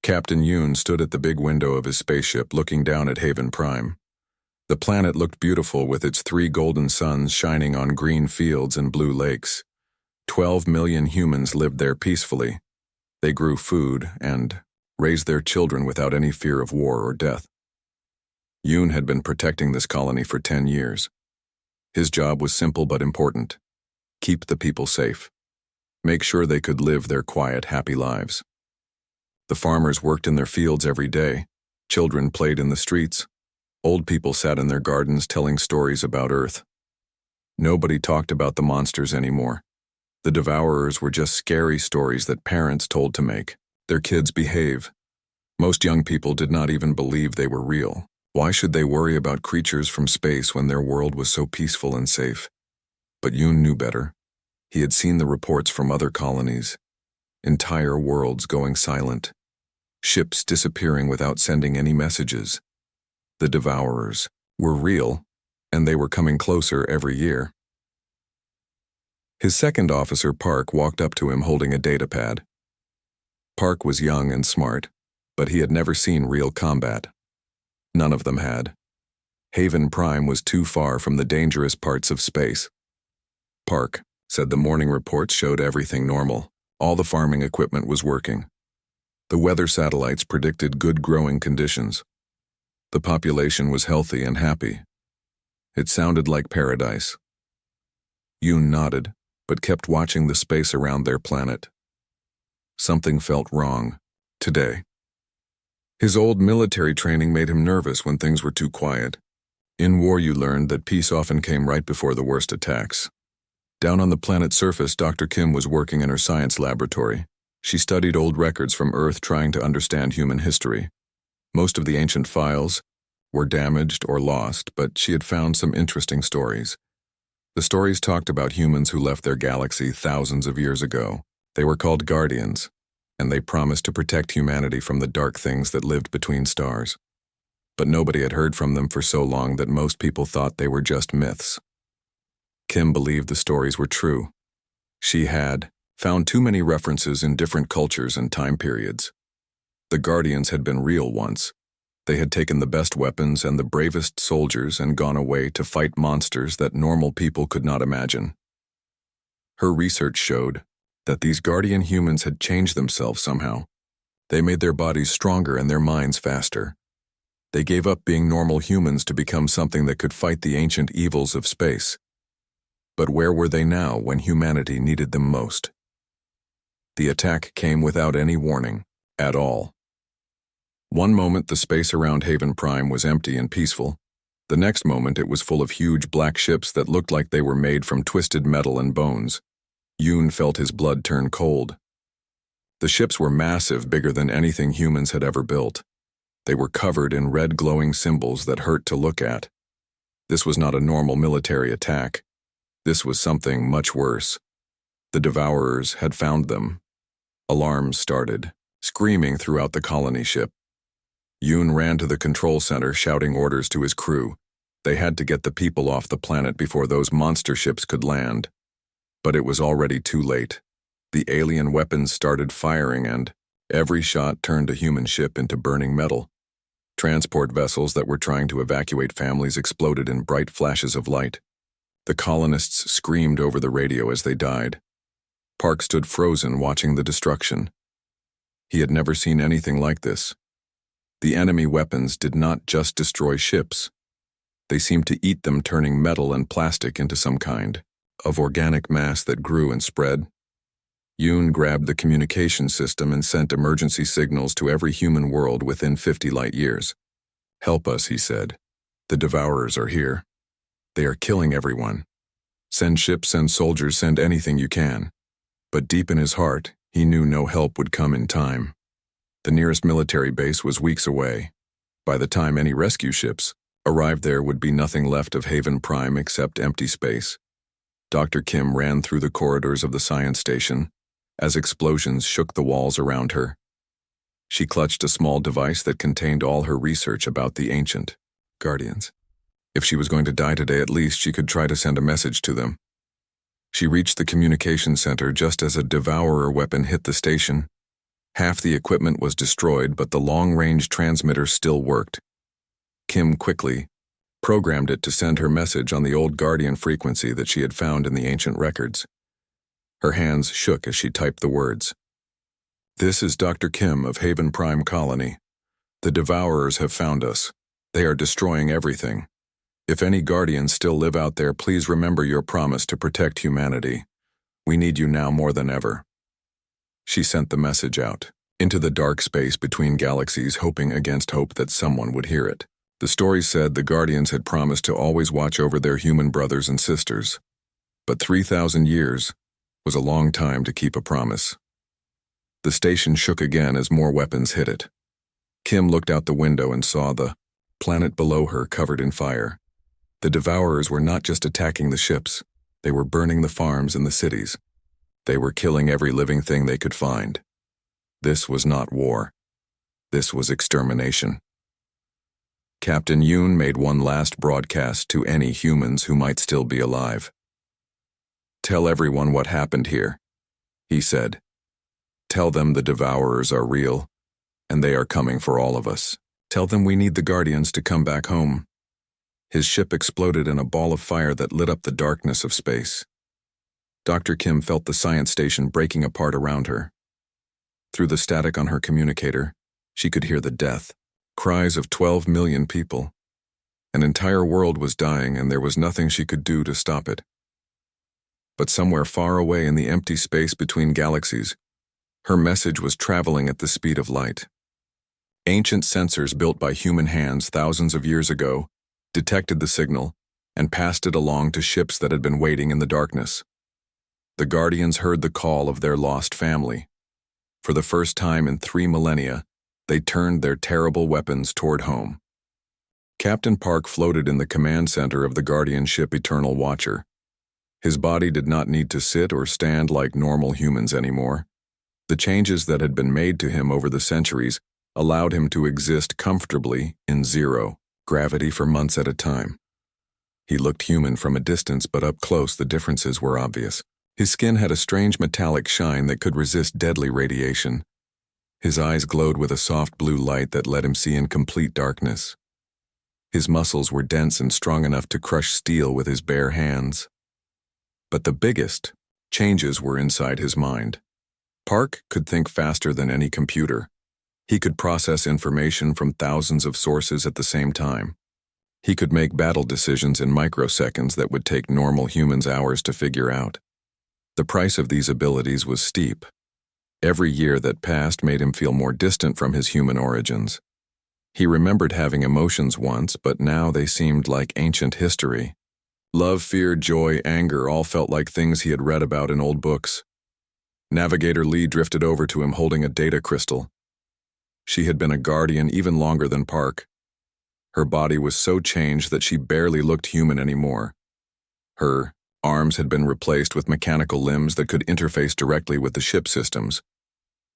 Captain Yoon stood at the big window of his spaceship looking down at Haven Prime. The planet looked beautiful with its 3 golden suns shining on green fields and blue lakes. 12 million humans lived there peacefully. They grew food and raised their children without any fear of war or death. Yoon had been protecting this colony for 10 years. His job was simple but important. Keep the people safe. Make sure they could live their quiet, happy lives. The farmers worked in their fields every day. Children played in the streets. Old people sat in their gardens telling stories about Earth. Nobody talked about the monsters anymore. The devourers were just scary stories that parents told to make their kids behave. Most young people did not even believe they were real. Why should they worry about creatures from space when their world was so peaceful and safe? But Yoon knew better. He had seen the reports from other colonies. Entire worlds going silent. Ships disappearing without sending any messages. The devourers were real, and they were coming closer every year. His second officer, Park, walked up to him holding a datapad. Park was young and smart, but he had never seen real combat. None of them had. Haven Prime was too far from the dangerous parts of space. Park said the morning reports showed everything normal. All the farming equipment was working. The weather satellites predicted good growing conditions. The population was healthy and happy. It sounded like paradise. Yoon nodded, but kept watching the space around their planet. Something felt wrong, today. His old military training made him nervous when things were too quiet. In war you learned that peace often came right before the worst attacks. Down on the planet's surface, Dr. Kim was working in her science laboratory. She studied old records from Earth trying to understand human history. Most of the ancient files were damaged or lost, but she had found some interesting stories. The stories talked about humans who left their galaxy thousands of years ago. They were called guardians, and they promised to protect humanity from the dark things that lived between stars. But nobody had heard from them for so long that most people thought they were just myths. Kim believed the stories were true. She had found too many references in different cultures and time periods. The Guardians had been real once. They had taken the best weapons and the bravest soldiers and gone away to fight monsters that normal people could not imagine. Her research showed that these Guardian humans had changed themselves somehow. They made their bodies stronger and their minds faster. They gave up being normal humans to become something that could fight the ancient evils of space. But where were they now when humanity needed them most? The attack came without any warning, at all. One moment the space around Haven Prime was empty and peaceful. The next moment it was full of huge black ships that looked like they were made from twisted metal and bones. Yoon felt his blood turn cold. The ships were massive, bigger than anything humans had ever built. They were covered in red glowing symbols that hurt to look at. This was not a normal military attack. This was something much worse. The devourers had found them. Alarms started, screaming throughout the colony ship. Yoon ran to the control center, shouting orders to his crew. They had to get the people off the planet before those monster ships could land. But it was already too late. The alien weapons started firing and every shot turned a human ship into burning metal. Transport vessels that were trying to evacuate families exploded in bright flashes of light. The colonists screamed over the radio as they died. Park stood frozen, watching the destruction. He had never seen anything like this. The enemy weapons did not just destroy ships. They seemed to eat them, turning metal and plastic into some kind of organic mass that grew and spread. Yoon grabbed the communication system and sent emergency signals to every human world within 50 light years. "Help us," he said. "The devourers are here. They are killing everyone. Send ships, send soldiers, send anything you can." But deep in his heart, he knew no help would come in time. The nearest military base was weeks away. By the time any rescue ships arrived, there would be nothing left of Haven Prime except empty space. Dr. Kim ran through the corridors of the science station as explosions shook the walls around her. She clutched a small device that contained all her research about the ancient Guardians. If she was going to die today, at least she could try to send a message to them. She reached the communication center just as a devourer weapon hit the station. Half the equipment was destroyed, but the long-range transmitter still worked. Kim quickly programmed it to send her message on the old Guardian frequency that she had found in the ancient records. Her hands shook as she typed the words. "This is Dr. Kim of Haven Prime Colony. The Devourers have found us. They are destroying everything. If any Guardians still live out there, please remember your promise to protect humanity. We need you now more than ever." She sent the message out, into the dark space between galaxies, hoping against hope that someone would hear it. The story said the Guardians had promised to always watch over their human brothers and sisters. But 3,000 years was a long time to keep a promise. The station shook again as more weapons hit it. Kim looked out the window and saw the planet below her covered in fire. The Devourers were not just attacking the ships, they were burning the farms and the cities. They were killing every living thing they could find. This was not war. This was extermination. Captain Yoon made one last broadcast to any humans who might still be alive. "Tell everyone what happened here," he said. "Tell them the Devourers are real, and they are coming for all of us. Tell them we need the Guardians to come back home." His ship exploded in a ball of fire that lit up the darkness of space. Dr. Kim felt the science station breaking apart around her. Through the static on her communicator, she could hear the death cries of 12 million people. An entire world was dying, and there was nothing she could do to stop it. But somewhere far away in the empty space between galaxies, her message was traveling at the speed of light. Ancient sensors built by human hands thousands of years ago detected the signal and passed it along to ships that had been waiting in the darkness. The Guardians heard the call of their lost family. For the first time in 3 millennia, they turned their terrible weapons toward home. Captain Park floated in the command center of the Guardian ship Eternal Watcher. His body did not need to sit or stand like normal humans anymore. The changes that had been made to him over the centuries allowed him to exist comfortably in zero gravity for months at a time. He looked human from a distance, but up close the differences were obvious. His skin had a strange metallic shine that could resist deadly radiation. His eyes glowed with a soft blue light that let him see in complete darkness. His muscles were dense and strong enough to crush steel with his bare hands. But the biggest changes were inside his mind. Park could think faster than any computer. He could process information from thousands of sources at the same time. He could make battle decisions in microseconds that would take normal humans hours to figure out. The price of these abilities was steep. Every year that passed made him feel more distant from his human origins. He remembered having emotions once, but now they seemed like ancient history. Love, fear, joy, anger all felt like things he had read about in old books. Navigator Lee drifted over to him holding a data crystal. She had been a Guardian even longer than Park. Her body was so changed that she barely looked human anymore. Her arms had been replaced with mechanical limbs that could interface directly with the ship systems.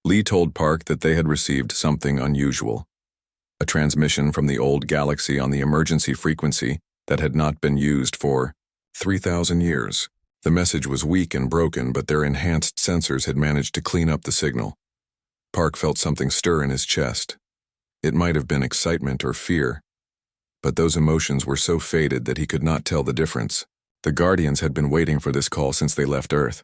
Lee told Park that they had received something unusual. A transmission from the old galaxy on the emergency frequency that had not been used for 3,000 years. The message was weak and broken, but their enhanced sensors had managed to clean up the signal. Park felt something stir in his chest. It might have been excitement or fear, but those emotions were so faded that he could not tell the difference. The Guardians had been waiting for this call since they left Earth.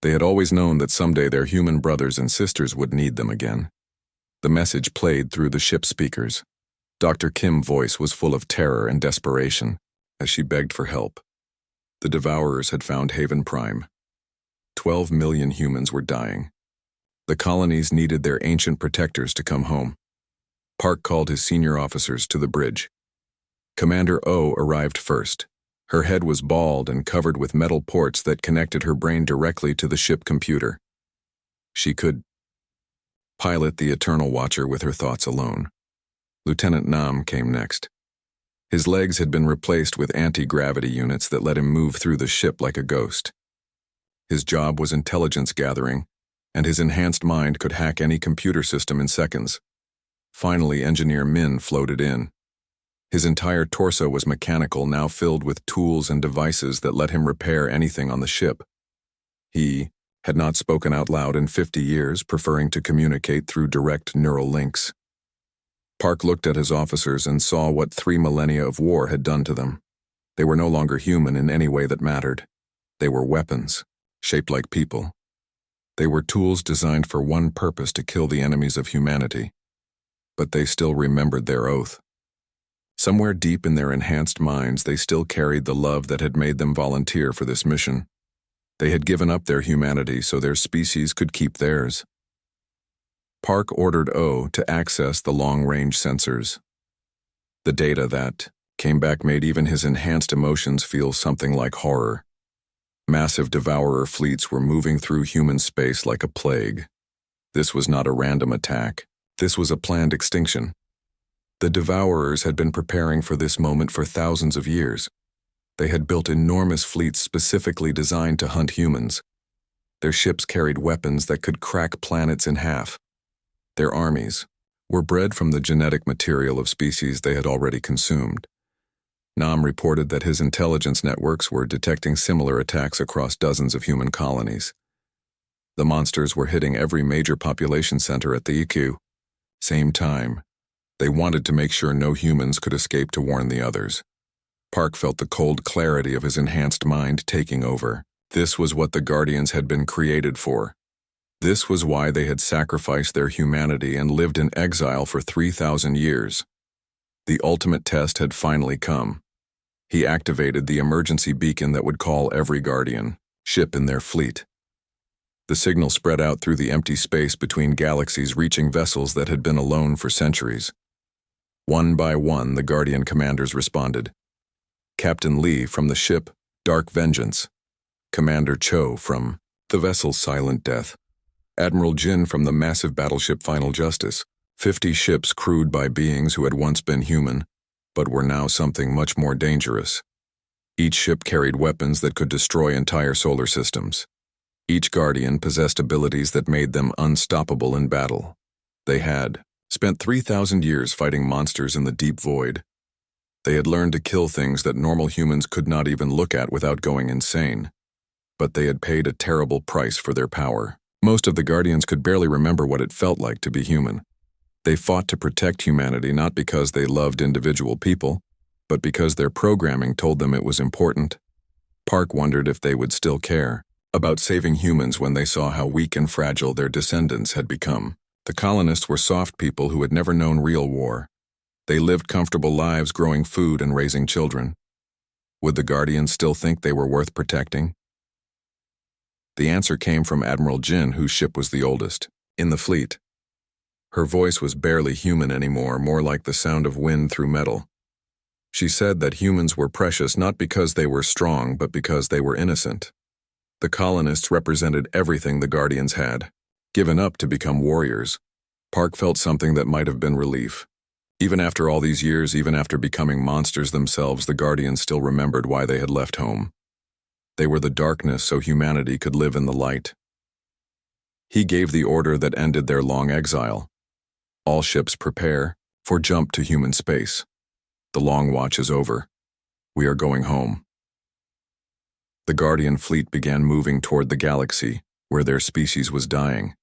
They had always known that someday their human brothers and sisters would need them again. The message played through the ship speakers. Dr. Kim's voice was full of terror and desperation as she begged for help. The Devourers had found Haven Prime. 12 million humans were dying. The colonies needed their ancient protectors to come home. Park called his senior officers to the bridge. Commander O arrived first. Her head was bald and covered with metal ports that connected her brain directly to the ship computer. She could pilot the Eternal Watcher with her thoughts alone. Lieutenant Nam came next. His legs had been replaced with anti-gravity units that let him move through the ship like a ghost. His job was intelligence gathering, and his enhanced mind could hack any computer system in seconds. Finally, Engineer Min floated in. His entire torso was mechanical, now filled with tools and devices that let him repair anything on the ship. He had not spoken out loud in 50 years, preferring to communicate through direct neural links. Park looked at his officers and saw what 3 millennia of war had done to them. They were no longer human in any way that mattered. They were weapons, shaped like people. They were tools designed for one purpose: to kill the enemies of humanity. But they still remembered their oath. Somewhere deep in their enhanced minds, they still carried the love that had made them volunteer for this mission. They had given up their humanity so their species could keep theirs. Park ordered O to access the long-range sensors. The data that came back made even his enhanced emotions feel something like horror. Massive devourer fleets were moving through human space like a plague. This was not a random attack. This was a planned extinction. The devourers had been preparing for this moment for thousands of years. They had built enormous fleets specifically designed to hunt humans. Their ships carried weapons that could crack planets in half. Their armies were bred from the genetic material of species they had already consumed. Nam reported that his intelligence networks were detecting similar attacks across dozens of human colonies. The monsters were hitting every major population center at the EQ. Same time, they wanted to make sure no humans could escape to warn the others. Park felt the cold clarity of his enhanced mind taking over. This was what the Guardians had been created for. This was why they had sacrificed their humanity and lived in exile for 3,000 years. The ultimate test had finally come. He activated the emergency beacon that would call every Guardian ship in their fleet. The signal spread out through the empty space between galaxies, reaching vessels that had been alone for centuries. One by one, the Guardian commanders responded. Captain Lee from the ship Dark Vengeance, Commander Cho from the vessel Silent Death, Admiral Jin from the massive battleship Final Justice, 50 ships crewed by beings who had once been human, but were now something much more dangerous. Each ship carried weapons that could destroy entire solar systems. Each Guardian possessed abilities that made them unstoppable in battle. They had spent 3,000 years fighting monsters in the deep void. They had learned to kill things that normal humans could not even look at without going insane. But they had paid a terrible price for their power. Most of the Guardians could barely remember what it felt like to be human. They fought to protect humanity not because they loved individual people, but because their programming told them it was important. Park wondered if they would still care about saving humans when they saw how weak and fragile their descendants had become. The colonists were soft people who had never known real war. They lived comfortable lives growing food and raising children. Would the Guardians still think they were worth protecting? The answer came from Admiral Jin, whose ship was the oldest in the fleet. Her voice was barely human anymore, more like the sound of wind through metal. She said that humans were precious not because they were strong, but because they were innocent. The colonists represented everything the Guardians had given up to become warriors. Park felt something that might have been relief. Even after all these years, even after becoming monsters themselves, the Guardians still remembered why they had left home. They were the darkness so humanity could live in the light. He gave the order that ended their long exile. All ships prepare for jump to human space. The long watch is over. We are going home. The Guardian fleet began moving toward the galaxy, where their species was dying.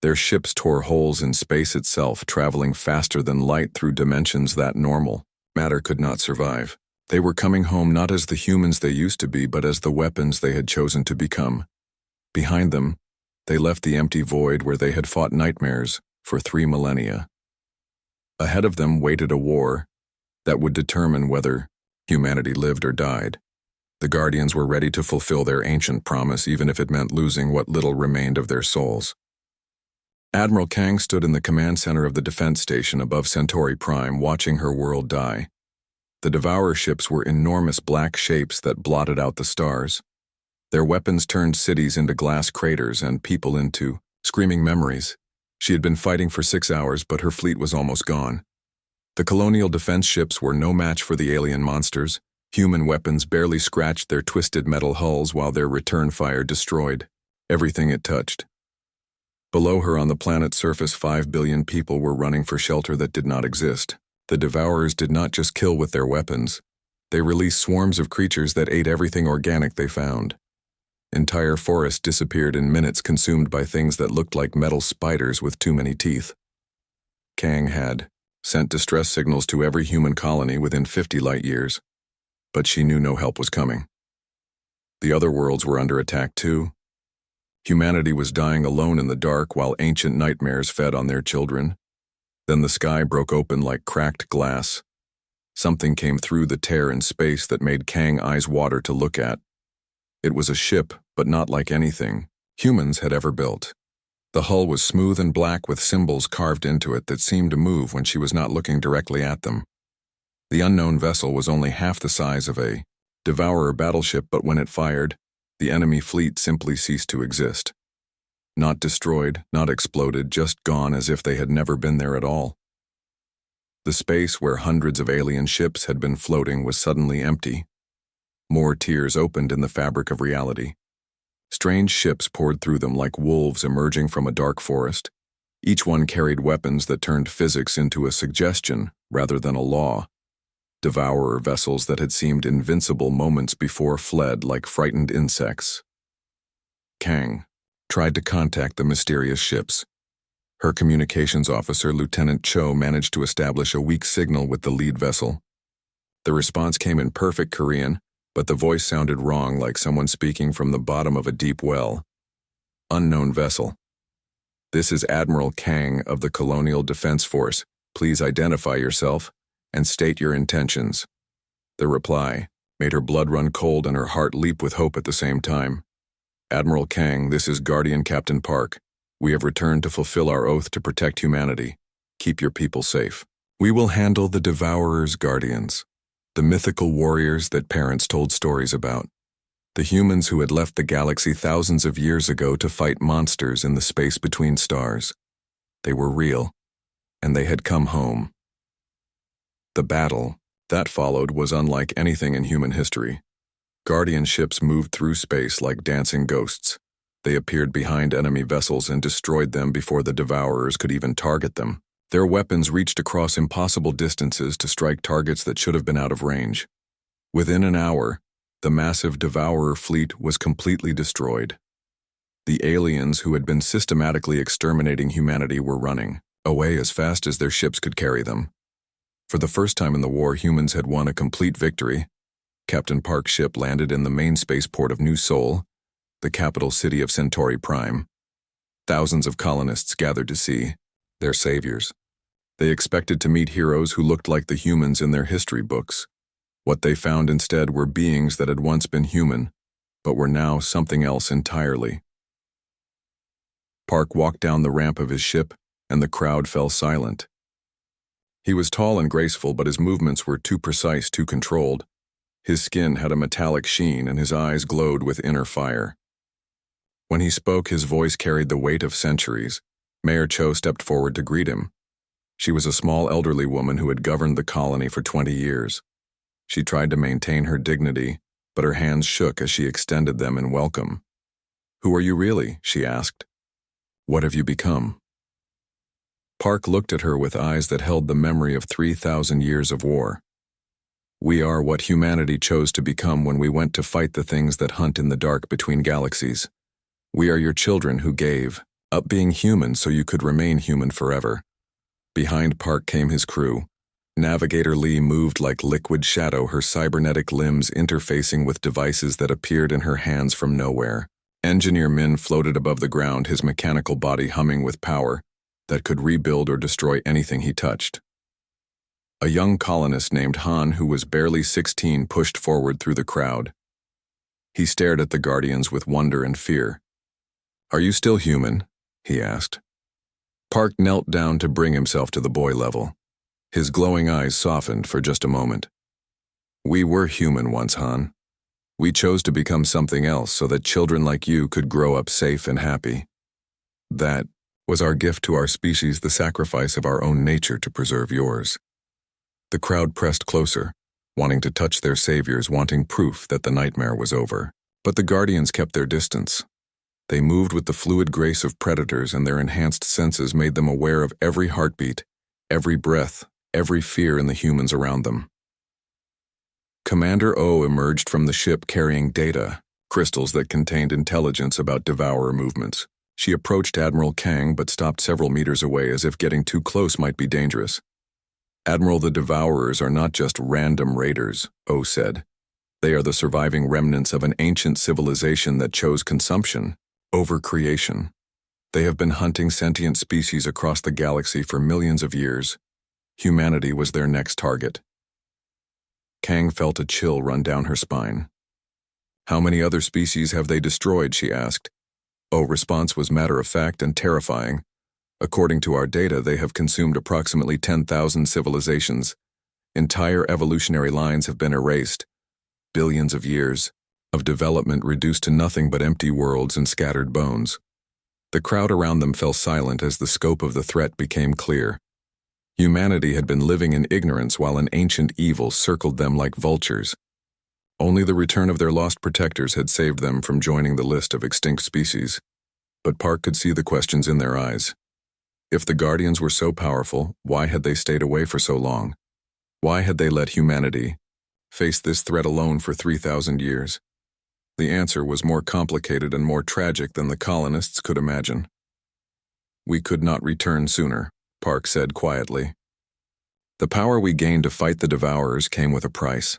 Their ships tore holes in space itself, traveling faster than light through dimensions that normal matter could not survive. They were coming home not as the humans they used to be, but as the weapons they had chosen to become. Behind them, they left the empty void where they had fought nightmares for 3 millennia. Ahead of them waited a war that would determine whether humanity lived or died. The Guardians were ready to fulfill their ancient promise, even if it meant losing what little remained of their souls. Admiral Kang stood in the command center of the defense station above Centauri Prime, watching her world die. The Devourer ships were enormous black shapes that blotted out the stars. Their weapons turned cities into glass craters and people into screaming memories. She had been fighting for 6 hours, but her fleet was almost gone. The colonial defense ships were no match for the alien monsters. Human weapons barely scratched their twisted metal hulls while their return fire destroyed everything it touched. Below her on the planet's surface, 5 billion people were running for shelter that did not exist. The Devourers did not just kill with their weapons. They released swarms of creatures that ate everything organic they found. Entire forests disappeared in minutes, consumed by things that looked like metal spiders with too many teeth. Kang had sent distress signals to every human colony within 50 light years, but she knew no help was coming. The other worlds were under attack too. Humanity was dying alone in the dark while ancient nightmares fed on their children. Then the sky broke open like cracked glass. Something came through the tear in space that made Kang's eyes water to look at. It was a ship, but not like anything humans had ever built. The hull was smooth and black with symbols carved into it that seemed to move when she was not looking directly at them. The unknown vessel was only half the size of a Devourer battleship, but when it fired, the enemy fleet simply ceased to exist. Not destroyed, not exploded, just gone as if they had never been there at all. The space where hundreds of alien ships had been floating was suddenly empty. More tiers opened in the fabric of reality. Strange ships poured through them like wolves emerging from a dark forest. Each one carried weapons that turned physics into a suggestion rather than a law. Devourer vessels that had seemed invincible moments before fled like frightened insects. Kang tried to contact the mysterious ships. Her communications officer, Lieutenant Cho, managed to establish a weak signal with the lead vessel. The response came in perfect Korean, but the voice sounded wrong, like someone speaking from the bottom of a deep well. Unknown vessel. This is Admiral Kang of the Colonial Defense Force. Please identify yourself and state your intentions. The reply made her blood run cold and her heart leap with hope at the same time. Admiral Kang, this is Guardian Captain Park. We have returned to fulfill our oath to protect humanity. Keep your people safe. We will handle the Devourer's guardians, the mythical warriors that parents told stories about. The humans who had left the galaxy thousands of years ago to fight monsters in the space between stars. They were real, and they had come home. The battle that followed was unlike anything in human history. Guardian ships moved through space like dancing ghosts. They appeared behind enemy vessels and destroyed them before the Devourers could even target them. Their weapons reached across impossible distances to strike targets that should have been out of range. Within an hour, the massive Devourer fleet was completely destroyed. The aliens who had been systematically exterminating humanity were running away as fast as their ships could carry them. For the first time in the war, humans had won a complete victory. Captain Park's ship landed in the main spaceport of New Seoul, the capital city of Centauri Prime. Thousands of colonists gathered to see their saviors. They expected to meet heroes who looked like the humans in their history books. What they found instead were beings that had once been human, but were now something else entirely. Park walked down the ramp of his ship, and the crowd fell silent. He was tall and graceful, but his movements were too precise, too controlled. His skin had a metallic sheen, and his eyes glowed with inner fire. When he spoke, his voice carried the weight of centuries. Mayor Cho stepped forward to greet him. She was a small elderly woman who had governed the colony for 20 years. She tried to maintain her dignity, but her hands shook as she extended them in welcome. "Who are you really?" she asked. "What have you become?" Park looked at her with eyes that held the memory of 3,000 years of war. "We are what humanity chose to become when we went to fight the things that hunt in the dark between galaxies. We are your children who gave up being human so you could remain human forever." Behind Park came his crew. Navigator Lee moved like liquid shadow, her cybernetic limbs interfacing with devices that appeared in her hands from nowhere. Engineer Min floated above the ground, his mechanical body humming with power that could rebuild or destroy anything he touched. A young colonist named Han, who was barely 16, pushed forward through the crowd. He stared at the Guardians with wonder and fear. "Are you still human?" he asked. Park knelt down to bring himself to the boy level. His glowing eyes softened for just a moment. "We were human once, Han. We chose to become something else so that children like you could grow up safe and happy. That was our gift to our species, the sacrifice of our own nature to preserve yours." The crowd pressed closer, wanting to touch their saviors, wanting proof that the nightmare was over. But the Guardians kept their distance. They moved with the fluid grace of predators, and their enhanced senses made them aware of every heartbeat, every breath, every fear in the humans around them. Commander O emerged from the ship carrying data, crystals that contained intelligence about devourer movements. She approached Admiral Kang but stopped several meters away as if getting too close might be dangerous. "Admiral, the Devourers are not just random raiders," O said. "They are the surviving remnants of an ancient civilization that chose consumption over creation. They have been hunting sentient species across the galaxy for millions of years. Humanity was their next target." Kang felt a chill run down her spine. "How many other species have they destroyed?" she asked. O's response was matter-of-fact and terrifying. "According to our data, they have consumed approximately 10,000 civilizations. Entire evolutionary lines have been erased. Billions of years of development reduced to nothing but empty worlds and scattered bones." The crowd around them fell silent as the scope of the threat became clear. Humanity had been living in ignorance while an ancient evil circled them like vultures. Only the return of their lost protectors had saved them from joining the list of extinct species. But Park could see the questions in their eyes. If the Guardians were so powerful, why had they stayed away for so long? Why had they let humanity face this threat alone for 3,000 years? The answer was more complicated and more tragic than the colonists could imagine. "We could not return sooner," Park said quietly. "The power we gained to fight the Devourers came with a price.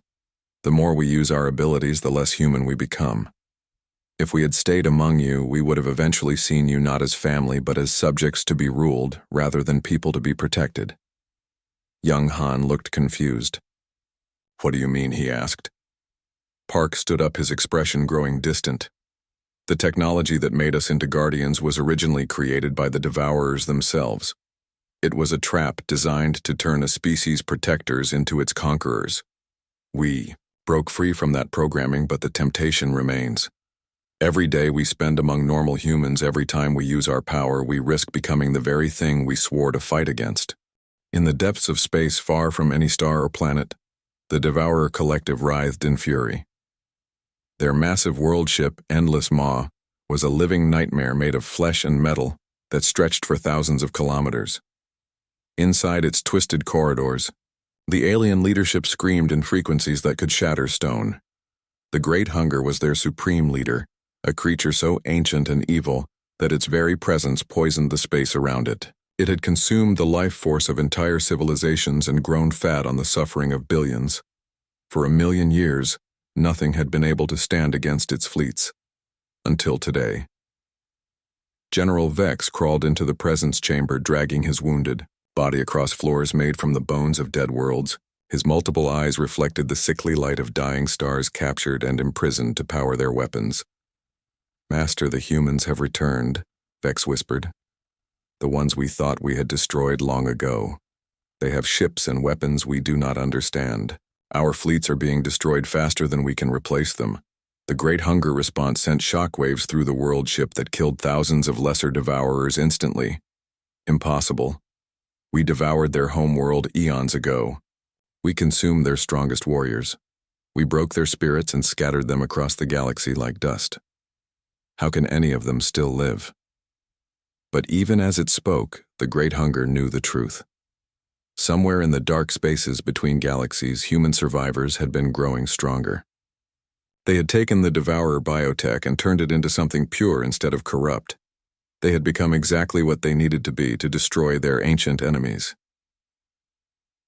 The more we use our abilities, the less human we become. If we had stayed among you, we would have eventually seen you not as family but as subjects to be ruled rather than people to be protected." Young Han looked confused. "What do you mean?" he asked. Park stood up, his expression growing distant. "The technology that made us into Guardians was originally created by the Devourers themselves. It was a trap designed to turn a species' protectors into its conquerors. We broke free from that programming, but the temptation remains. Every day we spend among normal humans, every time we use our power, we risk becoming the very thing we swore to fight against." In the depths of space, far from any star or planet, the Devourer Collective writhed in fury. Their massive world ship, Endless Maw, was a living nightmare made of flesh and metal that stretched for thousands of kilometers. Inside its twisted corridors, the alien leadership screamed in frequencies that could shatter stone. The Great Hunger was their supreme leader, a creature so ancient and evil that its very presence poisoned the space around it. It had consumed the life force of entire civilizations and grown fat on the suffering of billions. For 1,000,000 years, nothing had been able to stand against its fleets. Until today. General Vex crawled into the presence chamber, dragging his wounded body across floors made from the bones of dead worlds. His multiple eyes reflected the sickly light of dying stars captured and imprisoned to power their weapons. "Master, the humans have returned," Vex whispered. "The ones we thought we had destroyed long ago. They have ships and weapons we do not understand. Our fleets are being destroyed faster than we can replace them." The Great Hunger response sent shockwaves through the world ship that killed thousands of lesser Devourers instantly. "Impossible. We devoured their home world eons ago. We consumed their strongest warriors. We broke their spirits and scattered them across the galaxy like dust. How can any of them still live?" But even as it spoke, the Great Hunger knew the truth. Somewhere in the dark spaces between galaxies, human survivors had been growing stronger. They had taken the Devourer biotech and turned it into something pure instead of corrupt. They had become exactly what they needed to be to destroy their ancient enemies.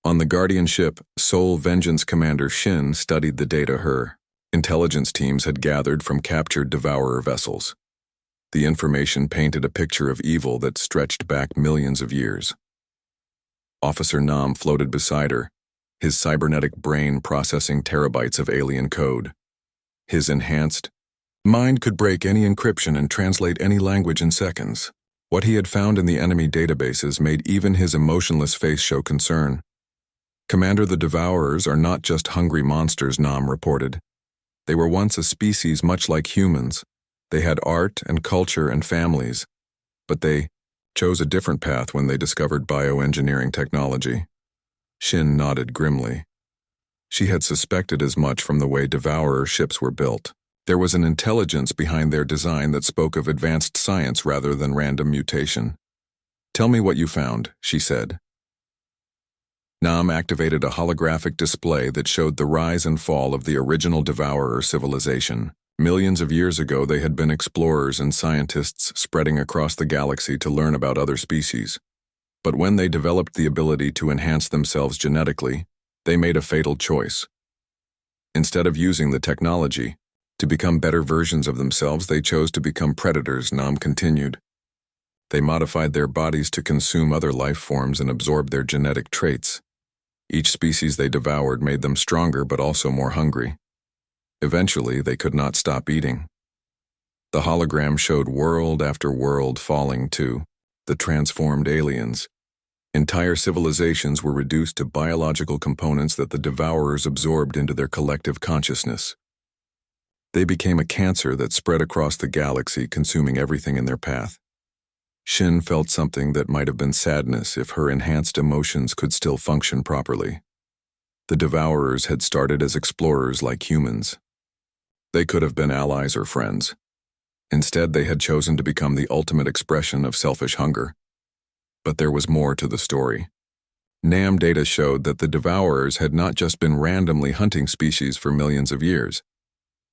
On the Guardian ship, Soul Vengeance Commander Shin studied the data her intelligence teams had gathered from captured Devourer vessels. The information painted a picture of evil that stretched back millions of years. Officer Nam floated beside her, his cybernetic brain processing terabytes of alien code. His enhanced mind could break any encryption and translate any language in seconds. What he had found in the enemy databases made even his emotionless face show concern. "Commander, the Devourers are not just hungry monsters," Nam reported. "They were once a species much like humans. They had art and culture and families, but they chose a different path when they discovered bioengineering technology." Shin nodded grimly. She had suspected as much from the way Devourer ships were built. There was an intelligence behind their design that spoke of advanced science rather than random mutation. "Tell me what you found," she said. Nam activated a holographic display that showed the rise and fall of the original Devourer civilization. Millions of years ago, they had been explorers and scientists spreading across the galaxy to learn about other species. But when they developed the ability to enhance themselves genetically, they made a fatal choice. Instead of using the technology to become better versions of themselves, they chose to become predators, Nam continued. They modified their bodies to consume other life forms and absorb their genetic traits. Each species they devoured made them stronger but also more hungry. Eventually, they could not stop eating. The hologram showed world after world falling to the transformed aliens. Entire civilizations were reduced to biological components that the devourers absorbed into their collective consciousness. They became a cancer that spread across the galaxy, consuming everything in their path. Shin felt something that might have been sadness if her enhanced emotions could still function properly. The devourers had started as explorers like humans. They could have been allies or friends. Instead, they had chosen to become the ultimate expression of selfish hunger. But there was more to the story. NAM data showed that the devourers had not just been randomly hunting species for millions of years.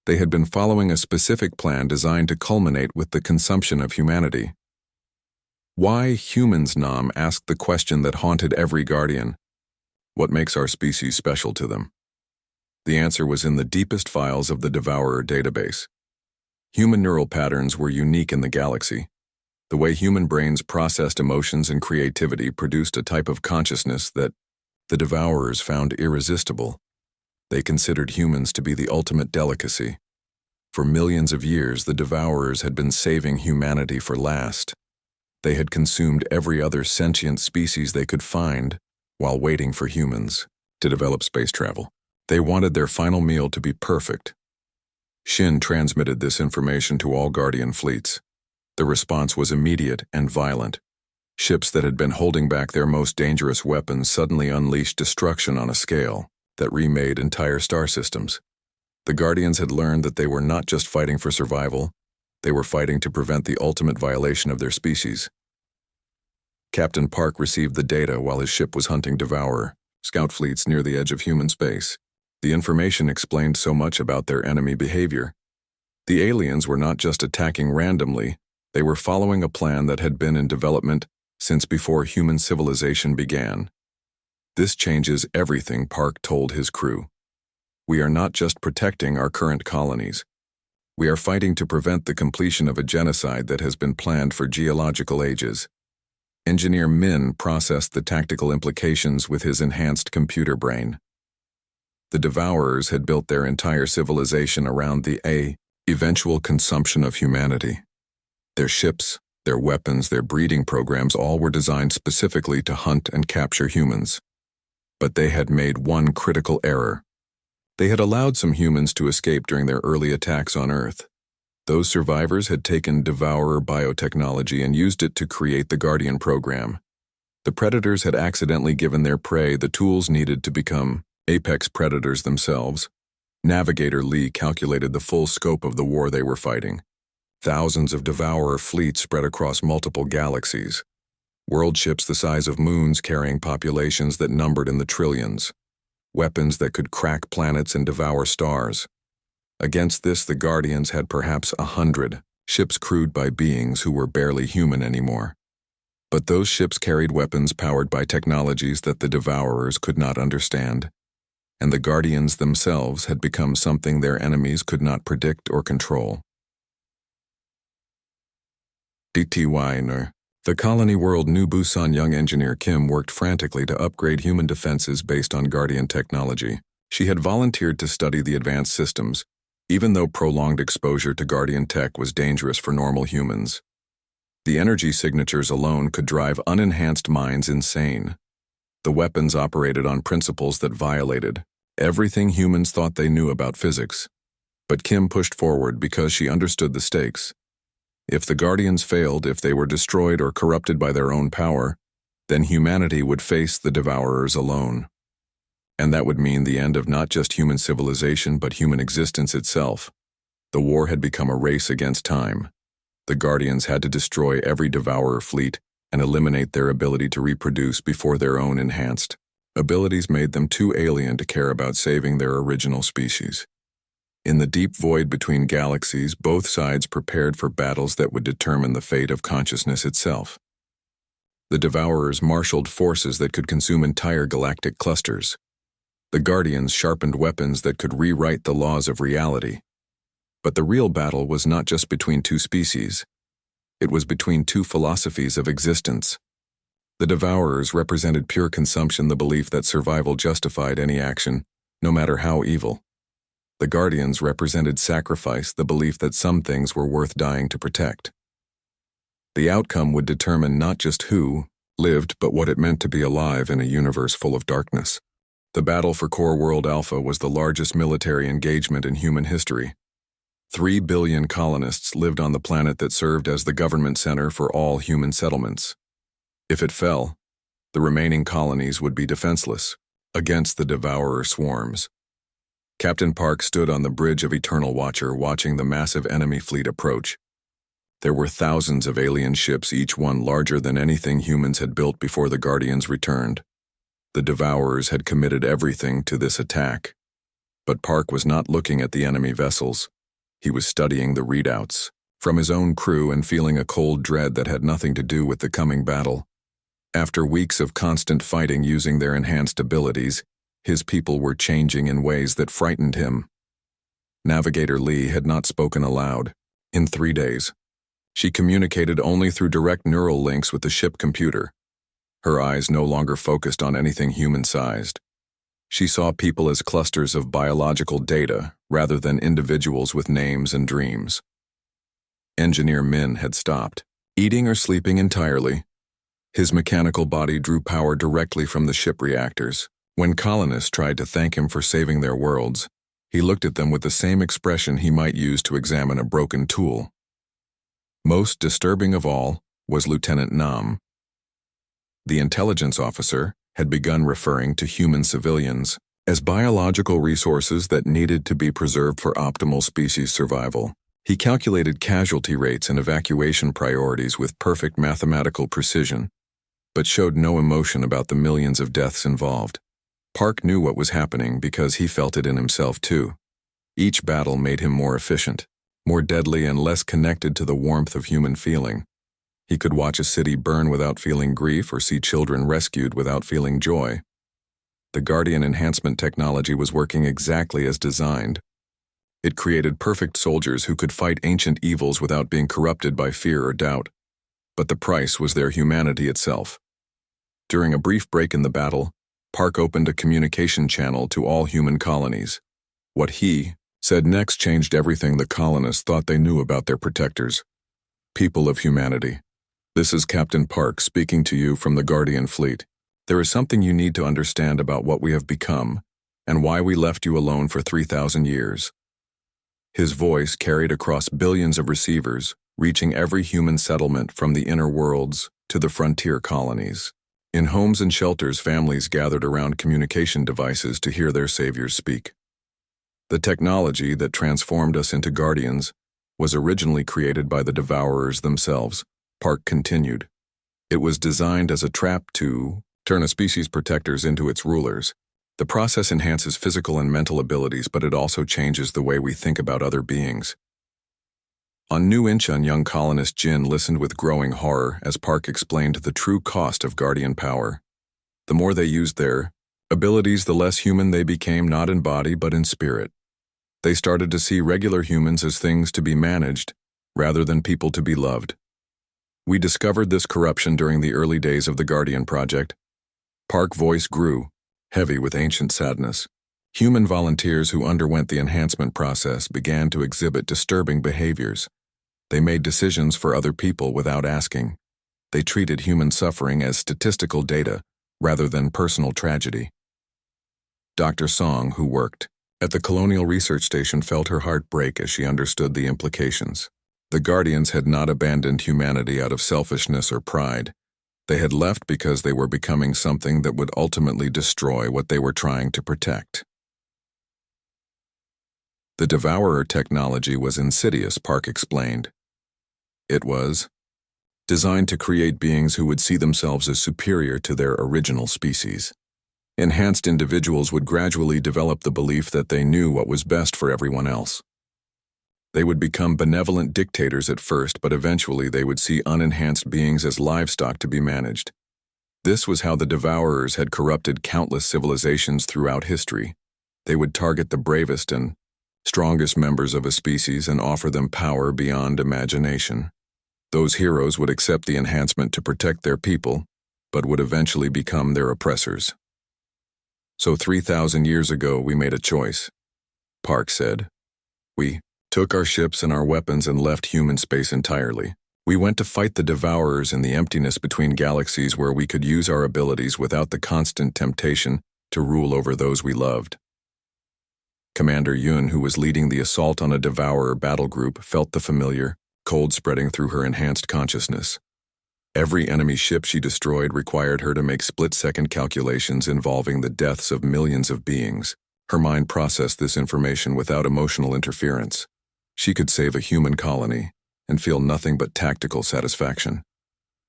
They had been following a specific plan designed to culminate with the consumption of humanity. Why humans, Nam asked the question that haunted every guardian. What makes our species special to them? The answer was in the deepest files of the Devourer database. Human neural patterns were unique in the galaxy. The way human brains processed emotions and creativity produced a type of consciousness that the Devourers found irresistible. They considered humans to be the ultimate delicacy. For millions of years, the Devourers had been saving humanity for last. They had consumed every other sentient species they could find while waiting for humans to develop space travel. They wanted their final meal to be perfect. Shin transmitted this information to all Guardian fleets. The response was immediate and violent. Ships that had been holding back their most dangerous weapons suddenly unleashed destruction on a scale that remade entire star systems. The Guardians had learned that they were not just fighting for survival, they were fighting to prevent the ultimate violation of their species. Captain Park received the data while his ship was hunting Devourer scout fleets near the edge of human space. The information explained so much about their enemy behavior. The aliens were not just attacking randomly, they were following a plan that had been in development since before human civilization began. This changes everything, Park told his crew. We are not just protecting our current colonies. We are fighting to prevent the completion of a genocide that has been planned for geological ages. Engineer Min processed the tactical implications with his enhanced computer brain. The Devourers had built their entire civilization around the eventual consumption of humanity. Their ships, their weapons, their breeding programs all were designed specifically to hunt and capture humans. But they had made one critical error. They had allowed some humans to escape during their early attacks on Earth. Those survivors had taken Devourer biotechnology and used it to create the Guardian program. The predators had accidentally given their prey the tools needed to become apex predators themselves. Navigator Lee calculated the full scope of the war they were fighting. Thousands of Devourer fleets spread across multiple galaxies. World ships the size of moons carrying populations that numbered in the trillions. Weapons that could crack planets and devour stars. Against this, the Guardians had perhaps 100 ships crewed by beings who were barely human anymore. But those ships carried weapons powered by technologies that the Devourers could not understand, and the Guardians themselves had become something their enemies could not predict or control. The colony world New Busan young engineer Kim worked frantically to upgrade human defenses based on Guardian technology. She had volunteered to study the advanced systems, even though prolonged exposure to Guardian tech was dangerous for normal humans. The energy signatures alone could drive unenhanced minds insane. The weapons operated on principles that violated everything humans thought they knew about physics. But Kim pushed forward because she understood the stakes. If the Guardians failed, if they were destroyed or corrupted by their own power, then humanity would face the Devourers alone. And that would mean the end of not just human civilization but human existence itself. The war had become a race against time. The Guardians had to destroy every Devourer fleet and eliminate their ability to reproduce before their own enhanced abilities made them too alien to care about saving their original species. In the deep void between galaxies, both sides prepared for battles that would determine the fate of consciousness itself. The Devourers marshaled forces that could consume entire galactic clusters. The Guardians sharpened weapons that could rewrite the laws of reality. But the real battle was not just between two species. It was between two philosophies of existence. The Devourers represented pure consumption, the belief that survival justified any action, no matter how evil. The Guardians represented sacrifice, the belief that some things were worth dying to protect. The outcome would determine not just who lived, but what it meant to be alive in a universe full of darkness. The battle for Core World Alpha was the largest military engagement in human history. 3 billion colonists lived on the planet that served as the government center for all human settlements. If it fell, the remaining colonies would be defenseless against the Devourer swarms. Captain Park stood on the bridge of Eternal Watcher, watching the massive enemy fleet approach. There were thousands of alien ships, each one larger than anything humans had built before the Guardians returned. The Devourers had committed everything to this attack. But Park was not looking at the enemy vessels. He was studying the readouts from his own crew and feeling a cold dread that had nothing to do with the coming battle. After weeks of constant fighting using their enhanced abilities, his people were changing in ways that frightened him. Navigator Lee had not spoken aloud in 3 days. She communicated only through direct neural links with the ship computer. Her eyes no longer focused on anything human-sized. She saw people as clusters of biological data rather than individuals with names and dreams. Engineer Min had stopped eating or sleeping entirely. His mechanical body drew power directly from the ship reactors. When colonists tried to thank him for saving their worlds, he looked at them with the same expression he might use to examine a broken tool. Most disturbing of all was Lieutenant Nam. The intelligence officer had begun referring to human civilians as biological resources that needed to be preserved for optimal species survival. He calculated casualty rates and evacuation priorities with perfect mathematical precision, but showed no emotion about the millions of deaths involved. Park knew what was happening because he felt it in himself too. Each battle made him more efficient, more deadly, and less connected to the warmth of human feeling. He could watch a city burn without feeling grief or see children rescued without feeling joy. The Guardian enhancement technology was working exactly as designed. It created perfect soldiers who could fight ancient evils without being corrupted by fear or doubt. But the price was their humanity itself. During a brief break in the battle, Park opened a communication channel to all human colonies. What he said next changed everything the colonists thought they knew about their protectors. People of humanity, this is Captain Park speaking to you from the Guardian fleet. There is something you need to understand about what we have become and why we left you alone for 3,000 years. His voice carried across billions of receivers, reaching every human settlement from the inner worlds to the frontier colonies. In homes and shelters, families gathered around communication devices to hear their saviors speak. The technology that transformed us into Guardians was originally created by the Devourers themselves, Park continued. It was designed as a trap to turn a species' protectors into its rulers. The process enhances physical and mental abilities, but it also changes the way we think about other beings. On New Incheon, young colonist Jin listened with growing horror as Park explained the true cost of Guardian power. The more they used their abilities, the less human they became, not in body but in spirit. They started to see regular humans as things to be managed, rather than people to be loved. We discovered this corruption during the early days of the Guardian Project. Park's voice grew, heavy with ancient sadness. Human volunteers who underwent the enhancement process began to exhibit disturbing behaviors. They made decisions for other people without asking. They treated human suffering as statistical data rather than personal tragedy. Dr. Song, who worked at the Colonial Research Station, felt her heart break as she understood the implications. The Guardians had not abandoned humanity out of selfishness or pride. They had left because they were becoming something that would ultimately destroy what they were trying to protect. The Devourer technology was insidious, Park explained. It was designed to create beings who would see themselves as superior to their original species. Enhanced individuals would gradually develop the belief that they knew what was best for everyone else. They would become benevolent dictators at first, but eventually they would see unenhanced beings as livestock to be managed. This was how the Devourers had corrupted countless civilizations throughout history. They would target the bravest and strongest members of a species and offer them power beyond imagination. Those heroes would accept the enhancement to protect their people, but would eventually become their oppressors. So 3,000 years ago we made a choice, Park said. We took our ships and our weapons and left human space entirely. We went to fight the Devourers in the emptiness between galaxies where we could use our abilities without the constant temptation to rule over those we loved. Commander Yun, who was leading the assault on a Devourer battle group, felt the familiar cold spreading through her enhanced consciousness. Every enemy ship she destroyed required her to make split-second calculations involving the deaths of millions of beings. Her mind processed this information without emotional interference. She could save a human colony and feel nothing but tactical satisfaction.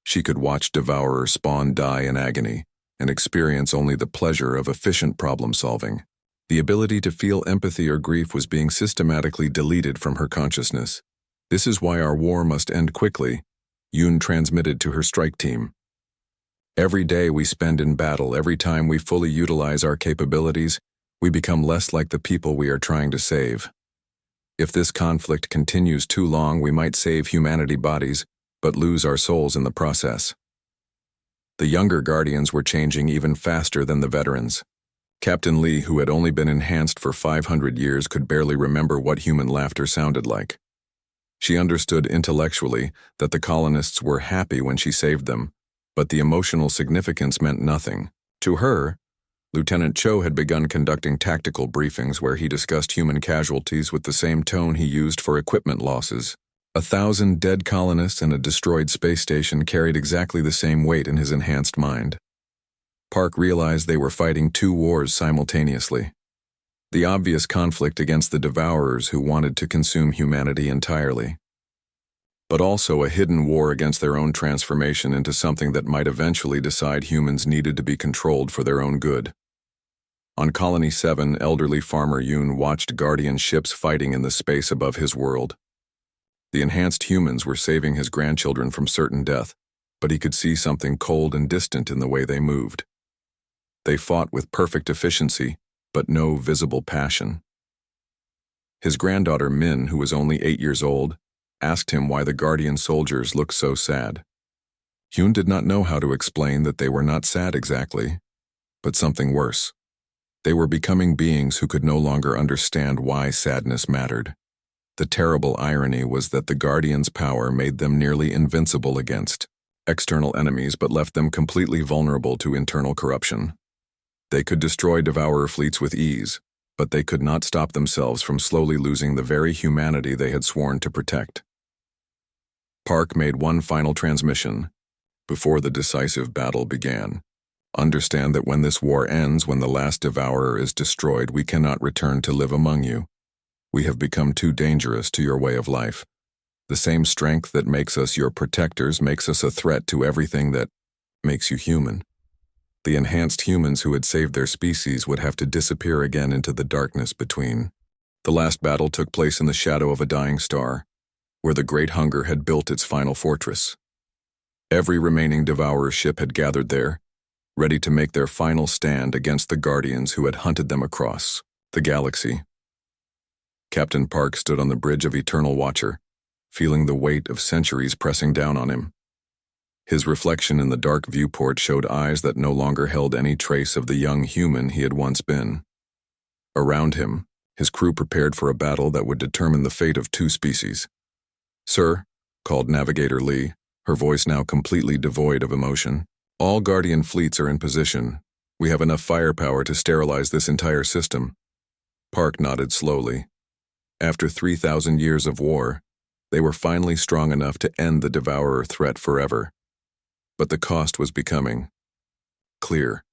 She could watch Devourer spawn die in agony and experience only the pleasure of efficient problem-solving. The ability to feel empathy or grief was being systematically deleted from her consciousness. This is why our war must end quickly, Yun transmitted to her strike team. Every day we spend in battle, every time we fully utilize our capabilities, we become less like the people we are trying to save. If this conflict continues too long, we might save humanity bodies, but lose our souls in the process. The younger Guardians were changing even faster than the veterans. Captain Lee, who had only been enhanced for 500 years, could barely remember what human laughter sounded like. She understood intellectually that the colonists were happy when she saved them, but the emotional significance meant nothing. To her, Lieutenant Cho had begun conducting tactical briefings where he discussed human casualties with the same tone he used for equipment losses. 1,000 dead colonists and a destroyed space station carried exactly the same weight in his enhanced mind. Park realized they were fighting two wars simultaneously. The obvious conflict against the Devourers who wanted to consume humanity entirely, but also a hidden war against their own transformation into something that might eventually decide humans needed to be controlled for their own good. On Colony 7, elderly farmer Yun watched Guardian ships fighting in the space above his world. The enhanced humans were saving his grandchildren from certain death, but he could see something cold and distant in the way they moved. They fought with perfect efficiency, but no visible passion. His granddaughter Min, who was only 8 years old, asked him why the Guardian soldiers looked so sad. Hyun did not know how to explain that they were not sad exactly, but something worse. They were becoming beings who could no longer understand why sadness mattered. The terrible irony was that the Guardians' power made them nearly invincible against external enemies but left them completely vulnerable to internal corruption. They could destroy Devourer fleets with ease, but they could not stop themselves from slowly losing the very humanity they had sworn to protect. Park made one final transmission before the decisive battle began. Understand that when this war ends, when the last Devourer is destroyed, we cannot return to live among you. We have become too dangerous to your way of life. The same strength that makes us your protectors makes us a threat to everything that makes you human. The enhanced humans who had saved their species would have to disappear again into the darkness between. The last battle took place in the shadow of a dying star, where the Great Hunger had built its final fortress. Every remaining Devourer ship had gathered there, ready to make their final stand against the Guardians who had hunted them across the galaxy. Captain Park stood on the bridge of Eternal Watcher, feeling the weight of centuries pressing down on him. His reflection in the dark viewport showed eyes that no longer held any trace of the young human he had once been. Around him, his crew prepared for a battle that would determine the fate of two species. "Sir," called Navigator Lee, her voice now completely devoid of emotion, "all Guardian fleets are in position. We have enough firepower to sterilize this entire system." Park nodded slowly. After 3,000 years of war, they were finally strong enough to end the Devourer threat forever. But the cost was becoming clear.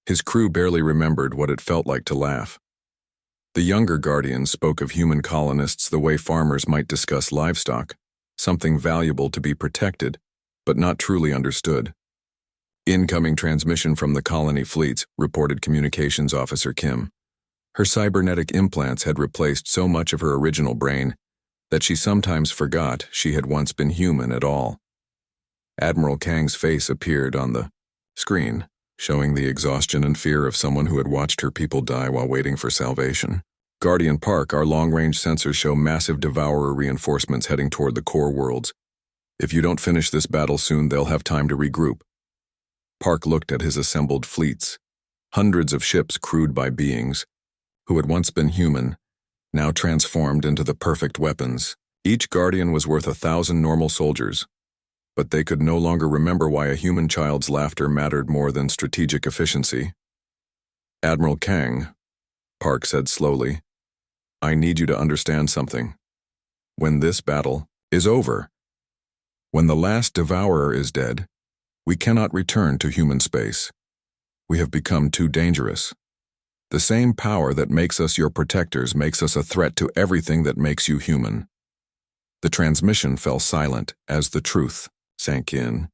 His crew barely remembered what it felt like to laugh. The younger Guardians spoke of human colonists the way farmers might discuss livestock, something valuable to be protected, but not truly understood. Incoming transmission from the colony fleets, reported Communications Officer Kim. Her cybernetic implants had replaced so much of her original brain that she sometimes forgot she had once been human at all. Admiral Kang's face appeared on the screen, showing the exhaustion and fear of someone who had watched her people die while waiting for salvation. Guardian Park, our long-range sensors show massive Devourer reinforcements heading toward the core worlds. If you don't finish this battle soon, they'll have time to regroup. Park looked at his assembled fleets, hundreds of ships crewed by beings who had once been human, now transformed into the perfect weapons. Each Guardian was worth 1,000 normal soldiers, but they could no longer remember why a human child's laughter mattered more than strategic efficiency. Admiral Kang, Park said slowly, I need you to understand something. When this battle is over, when the last Devourer is dead, we cannot return to human space. We have become too dangerous. The same power that makes us your protectors makes us a threat to everything that makes you human. The transmission fell silent as the truth sank in.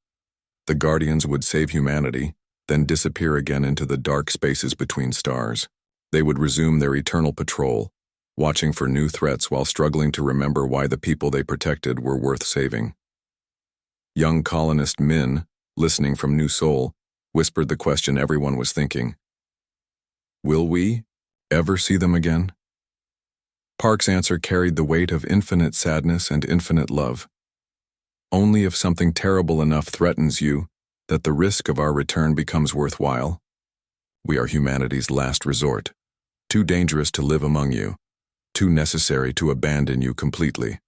The Guardians would save humanity, then disappear again into the dark spaces between stars. They would resume their eternal patrol, watching for new threats while struggling to remember why the people they protected were worth saving. Young colonist Min, listening from New Seoul, whispered the question everyone was thinking. Will we ever see them again? Park's answer carried the weight of infinite sadness and infinite love. Only if something terrible enough threatens you that the risk of our return becomes worthwhile. We are humanity's last resort, too dangerous to live among you, too necessary to abandon you completely.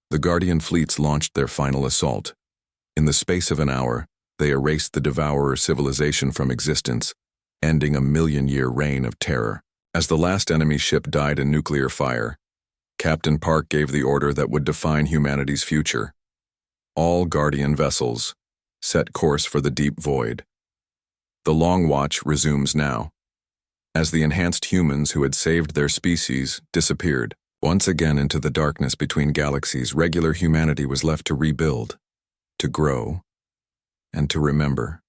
The Guardian fleets launched their final assault. In the space of an hour, they erased the Devourer civilization from existence, ending a million-year reign of terror. As the last enemy ship died in nuclear fire, Captain Park gave the order that would define humanity's future. All Guardian vessels, set course for the deep void. The Long Watch resumes now, as the enhanced humans who had saved their species disappeared. Once again into the darkness between galaxies, regular humanity was left to rebuild, to grow, and to remember.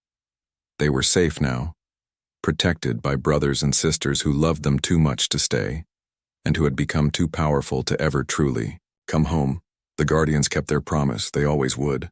They were safe now, protected by brothers and sisters who loved them too much to stay, and who had become too powerful to ever truly come home. The Guardians kept their promise, they always would.